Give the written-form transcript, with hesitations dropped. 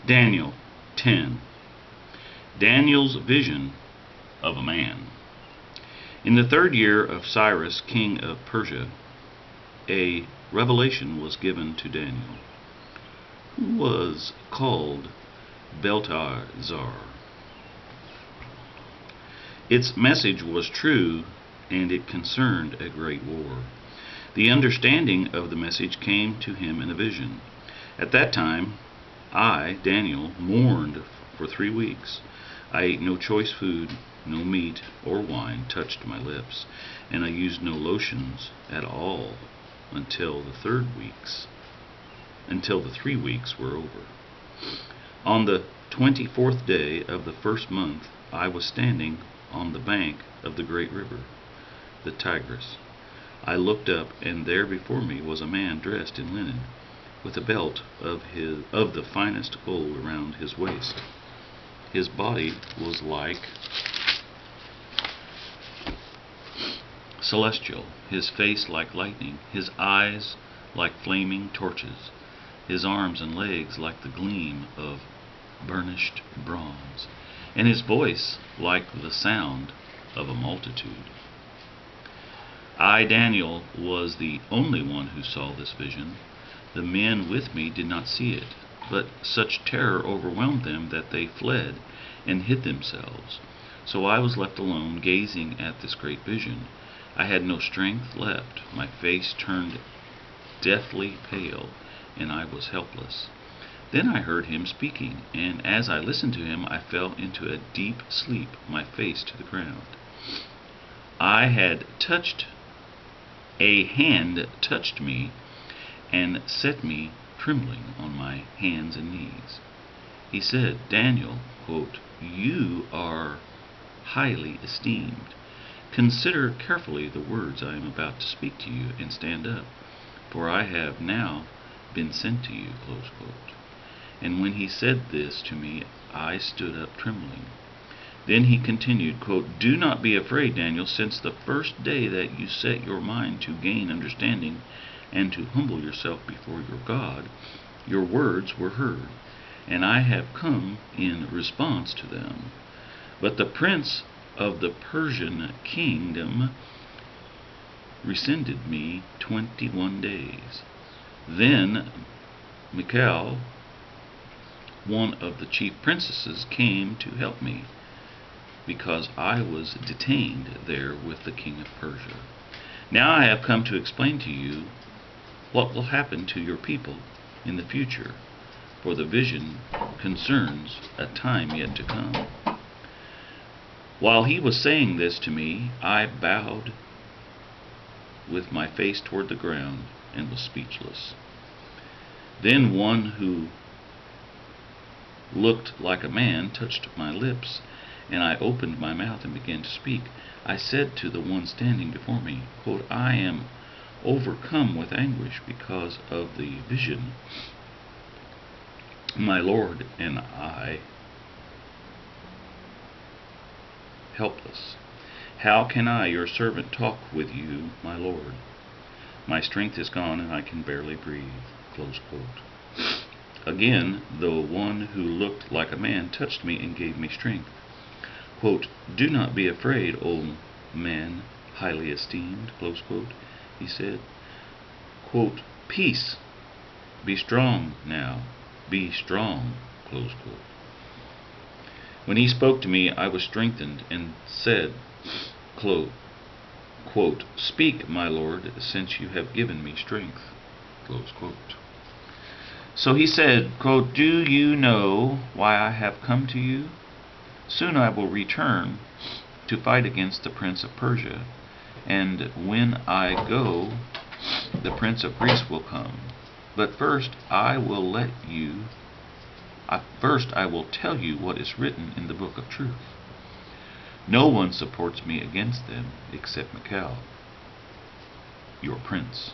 Daniel 10. Daniel's vision of a man. In the 3rd year of Cyrus, king of Persia, a revelation was given to Daniel, who was called Belteshazzar. Its message was true, and it concerned a great war. The understanding of the message came to him in a vision. At that time, I, Daniel, mourned for 3 weeks. I ate no choice food, no meat or wine touched my lips, and I used no lotions at all until the 3 weeks were over. On the 24th day of the 1st month, I was standing on the bank of the great river, the Tigris. I looked up, and there before me was a man dressed in linen, with a belt of the finest gold around his waist. His body was like celestial, his face like lightning, his eyes like flaming torches, his arms and legs like the gleam of burnished bronze, and his voice like the sound of a multitude. I, Daniel, was the only one who saw this vision. The men with me did not see it, but such terror overwhelmed them that they fled and hid themselves. So I was left alone, gazing at this great vision. I had no strength left. My face turned deathly pale, and I was helpless. Then I heard him speaking, and as I listened to him, I fell into a deep sleep, my face to the ground. A hand touched me and set me trembling on my hands and knees. He said, Daniel, quote, "You are highly esteemed. Consider carefully the words I am about to speak to you, and stand up, for I have now been sent to you." Close quote. And when he said this to me, I stood up trembling. Then he continued, quote, "Do not be afraid, Daniel, since the first day that you set your mind to gain understanding and to humble yourself before your God, your words were heard, and I have come in response to them. But the prince of the Persian kingdom resisted me 21 days. Then Michael, one of the chief princesses, came to help me, because I was detained there with the king of Persia. Now I have come to explain to you what will happen to your people in the future, for the vision concerns a time yet to come." While he was saying this to me, I bowed with my face toward the ground and was speechless. Then one who looked like a man touched my lips, and I opened my mouth and began to speak. I said to the one standing before me, quote, "I am overcome with anguish because of the vision. My Lord and I helpless. How can I, your servant, talk with you, my Lord? My strength is gone and I can barely breathe." Close quote. Again, the one who looked like a man touched me and gave me strength. Quote, "Do not be afraid, O man highly esteemed," close quote, he said. Quote, "Peace, be strong now, be strong," close quote. When he spoke to me, I was strengthened and said, quote, "Speak, my Lord, since you have given me strength." Close quote. So he said, quote, "Do you know why I have come to you? Soon I will return to fight against the prince of Persia, and when I go, the prince of Greece will come. But first I will tell you what is written in the book of truth. No one supports me against them except Michael, your prince."